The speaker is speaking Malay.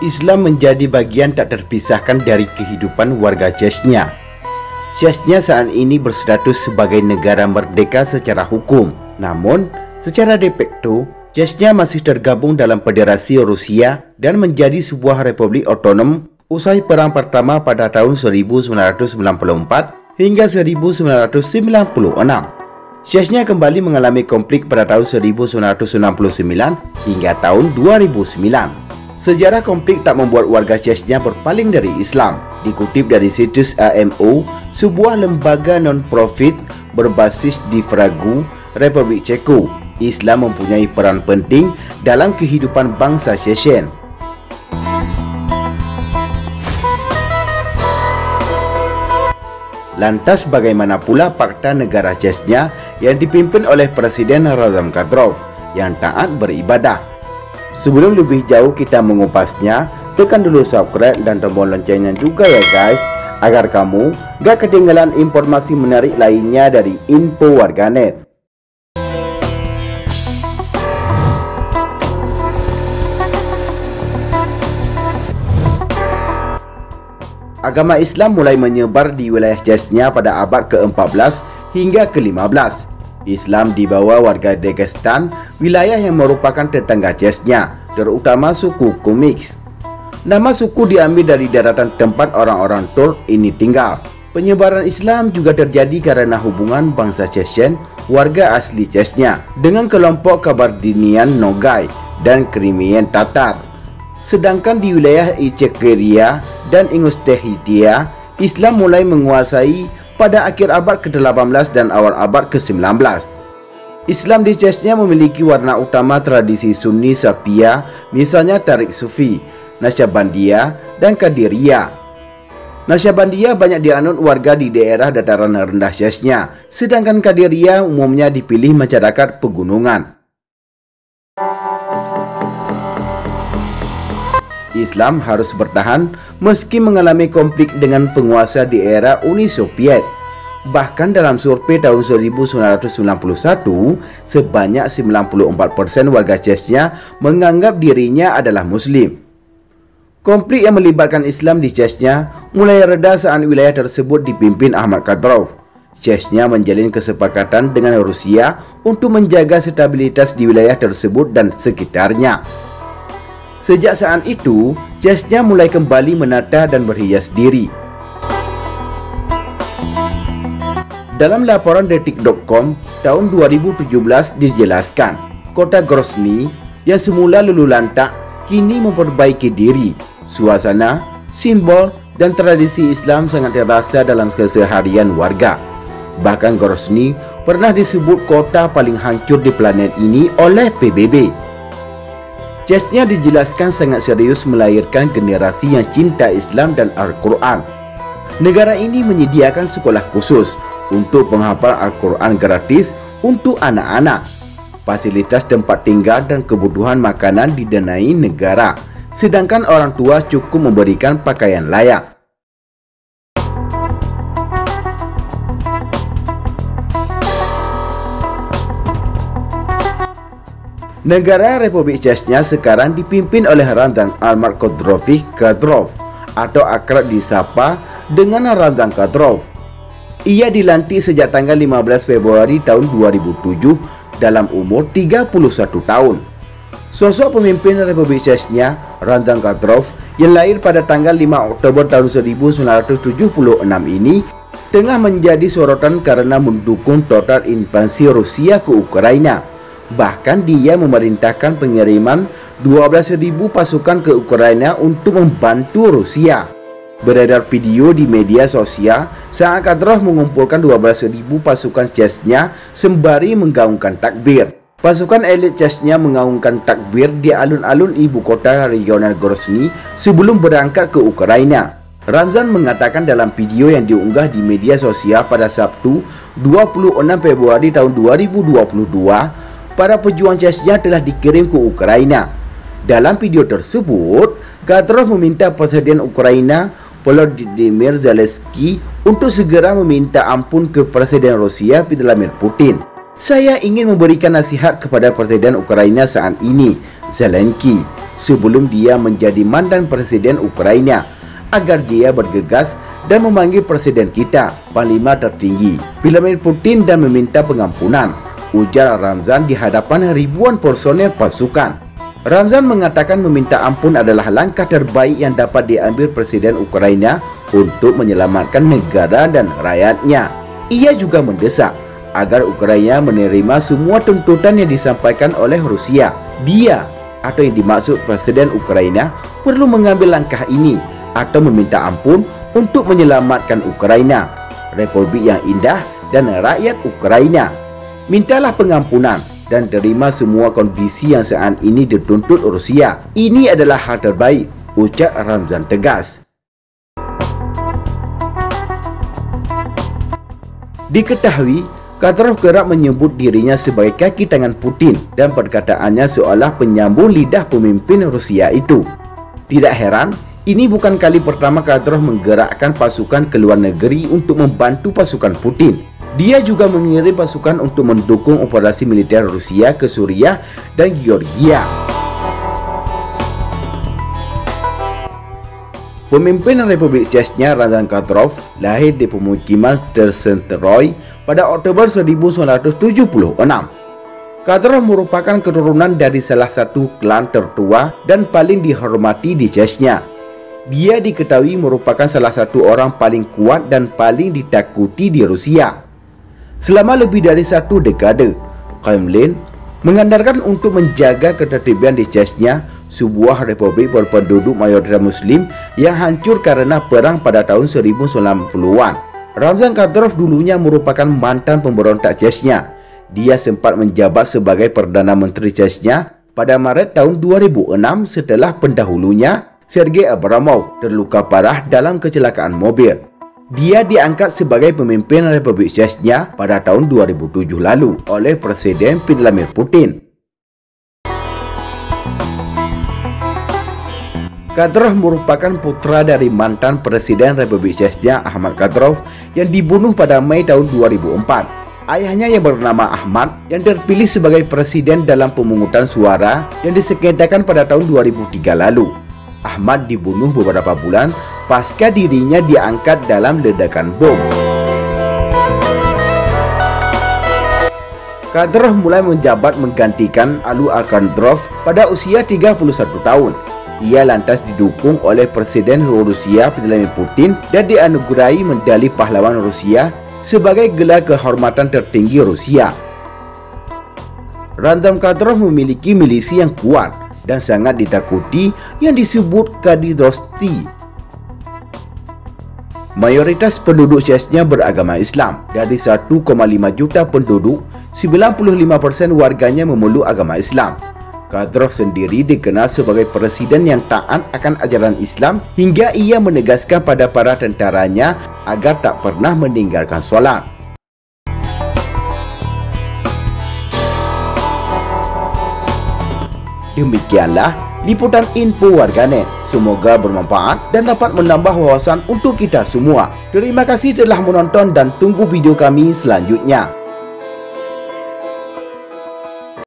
Islam menjadi bagian tak terpisahkan dari kehidupan warga Chechnya. Chechnya saat ini berstatus sebagai negara merdeka secara hukum. Namun, secara de facto, Chechnya masih tergabung dalam Federasi Rusia dan menjadi sebuah republik otonom usai Perang Pertama pada tahun 1994 hingga 1996. Chechnya kembali mengalami konflik pada tahun 1999 hingga tahun 2009. Sejarah konflik tak membuat warga Chechnya berpaling dari Islam. Dikutip dari situs AMO, sebuah lembaga non-profit berbasis di Prague, Republik Ceko, Islam mempunyai peran penting dalam kehidupan bangsa Chechen. Lantas bagaimana pula fakta negara Chechnya yang dipimpin oleh Presiden Ramzan Kadyrov yang taat beribadah? Sebelum lebih jauh kita mengupasnya, tekan dulu subscribe dan tombol loncengnya juga ya guys, agar kamu gak ketinggalan informasi menarik lainnya dari Info Warganet. Agama Islam mulai menyebar di wilayah Chechnya pada abad ke-14 hingga ke-15. Islam dibawa warga Dagestan, wilayah yang merupakan tetangga Chechnya, terutama suku Kumyks. Nama suku diambil dari daratan tempat orang-orang Turk ini tinggal. Penyebaran Islam juga terjadi karena hubungan bangsa Chechen, warga asli Chechnya, dengan kelompok Kabardinian Nogai dan Crimean Tatar. Sedangkan di wilayah Ichkeria dan Ingushetia, Islam mulai menguasai pada akhir abad ke-18 dan awal abad ke-19. Islam di Chechnya memiliki warna utama tradisi Sunni Safia, misalnya Tarik Sufi, Naqshbandiyah, dan Qadiriyah. Naqshbandiyah banyak dianut warga di daerah dataran rendah Chechnya, sedangkan Qadiriyah umumnya dipilih masyarakat pegunungan. Islam harus bertahan meski mengalami konflik dengan penguasa di era Uni Soviet. Bahkan dalam survei tahun 1991, sebanyak 94% warga Chechnya menganggap dirinya adalah Muslim. Konflik yang melibatkan Islam di Chechnya mulai reda saat wilayah tersebut dipimpin Ahmad Kadyrov. Chechnya menjalin kesepakatan dengan Rusia untuk menjaga stabilitas di wilayah tersebut dan sekitarnya. Sejak saat itu, Chechnya mulai kembali menata dan berhias diri. Dalam laporan detik.com tahun 2017 dijelaskan, kota Grozny yang semula luluh lantak kini memperbaiki diri. Suasana, simbol dan tradisi Islam sangat terasa dalam keseharian warga. Bahkan Grozny pernah disebut kota paling hancur di planet ini oleh PBB. Chechnya dijelaskan sangat serius melahirkan generasi yang cinta Islam dan Al-Quran. Negara ini menyediakan sekolah khusus untuk penghafal Al-Quran gratis untuk anak-anak. Fasilitas tempat tinggal dan kebutuhan makanan didanai negara, sedangkan orang tua cukup memberikan pakaian layak. Negara Republik Chechnya sekarang dipimpin oleh Ramzan Almarkodrovich Kadyrov atau akrab disapa dengan Ramzan Kadyrov. Ia dilantik sejak tanggal 15 Februari tahun 2007 dalam umur 31 tahun. Sosok pemimpin Republik Chechnya, Ramzan Kadyrov, yang lahir pada tanggal 5 Oktober tahun 1976 ini tengah menjadi sorotan karena mendukung total invasi Rusia ke Ukraina. Bahkan dia memerintahkan pengiriman 12.000 pasukan ke Ukraina untuk membantu Rusia. Beredar video di media sosial saat Kadyrov mengumpulkan 12.000 pasukan Chechnya sembari menggaungkan takbir. Pasukan elit Chechnya mengaungkan takbir di alun-alun ibu kota regional Grozny sebelum berangkat ke Ukraina. Ramzan mengatakan dalam video yang diunggah di media sosial pada Sabtu 26 Februari tahun 2022, para pejuang Chechnya telah dikirim ke Ukraina. Dalam video tersebut, Kadyrov meminta Presiden Ukraina Volodymyr Zelensky untuk segera meminta ampun ke Presiden Rusia Vladimir Putin. Saya ingin memberikan nasihat kepada Presiden Ukraina saat ini, Zelensky. sebelum dia menjadi mantan presiden Ukraina agar dia bergegas dan memanggil presiden kita, panglima tertinggi, Vladimir Putin, dan meminta pengampunan, ujar Ramzan di hadapan ribuan personel pasukan. Ramzan mengatakan meminta ampun adalah langkah terbaik yang dapat diambil presiden Ukraina untuk menyelamatkan negara dan rakyatnya. Ia juga mendesak agar Ukraina menerima semua tuntutan yang disampaikan oleh Rusia. Dia atau yang dimaksud presiden Ukraina perlu mengambil langkah ini atau meminta ampun untuk menyelamatkan Ukraina, Republik yang indah, dan rakyat Ukraina. Mintalah pengampunan dan terima semua kondisi yang saat ini dituntut Rusia. Ini adalah hal terbaik, ucap Ramzan tegas. Diketahui, Kadyrov kerap menyebut dirinya sebagai kaki tangan Putin dan perkataannya seolah penyambung lidah pemimpin Rusia itu. Tidak heran, ini bukan kali pertama Kadyrov menggerakkan pasukan ke luar negeri untuk membantu pasukan Putin. Dia juga mengirim pasukan untuk mendukung operasi militer Rusia ke Suriah dan Georgia. Pemimpin Republik Chechnya Ramzan Kadyrov lahir di pemukiman Trstenteroy pada Oktober 1976. Kadyrov merupakan keturunan dari salah satu klan tertua dan paling dihormati di Chechnya. Dia diketahui merupakan salah satu orang paling kuat dan paling ditakuti di Rusia. Selama lebih dari satu dekade, Kremlin mengandalkan untuk menjaga ketertiban di Chechnya, sebuah republik berpenduduk mayoritas Muslim yang hancur karena perang pada tahun 1990-an. Ramzan Kadyrov dulunya merupakan mantan pemberontak Chechnya. Dia sempat menjabat sebagai Perdana Menteri Chechnya pada Maret tahun 2006 setelah pendahulunya, Sergei Abramov, terluka parah dalam kecelakaan mobil. Dia diangkat sebagai pemimpin Republik Chechnya pada tahun 2007 lalu oleh Presiden Vladimir Putin. Kadyrov merupakan putra dari mantan Presiden Republik Chechnya Ahmad Kadyrov yang dibunuh pada Mei tahun 2004. Ayahnya yang bernama Ahmad yang terpilih sebagai presiden dalam pemungutan suara yang disengketakan pada tahun 2003 lalu. Ahmad dibunuh beberapa bulan pasca dirinya diangkat dalam ledakan bom. Kadyrov mulai menjabat menggantikan Ali Kadyrov pada usia 31 tahun. Ia lantas didukung oleh Presiden Rusia Vladimir Putin dan dianugerahi medali pahlawan Rusia sebagai gelar kehormatan tertinggi Rusia. Ramzan Kadyrov memiliki milisi yang kuat dan sangat ditakuti yang disebut Kadyrosty. Mayoritas penduduk Chechnya beragama Islam. Dari 1,5 juta penduduk, 95% warganya memeluk agama Islam. Kadyrov sendiri dikenal sebagai presiden yang taat akan ajaran Islam hingga ia menegaskan pada para tentaranya agar tak pernah meninggalkan solat. Demikianlah liputan info Warganet. Semoga bermanfaat dan dapat menambah wawasan untuk kita semua. Terima kasih telah menonton dan tunggu video kami selanjutnya.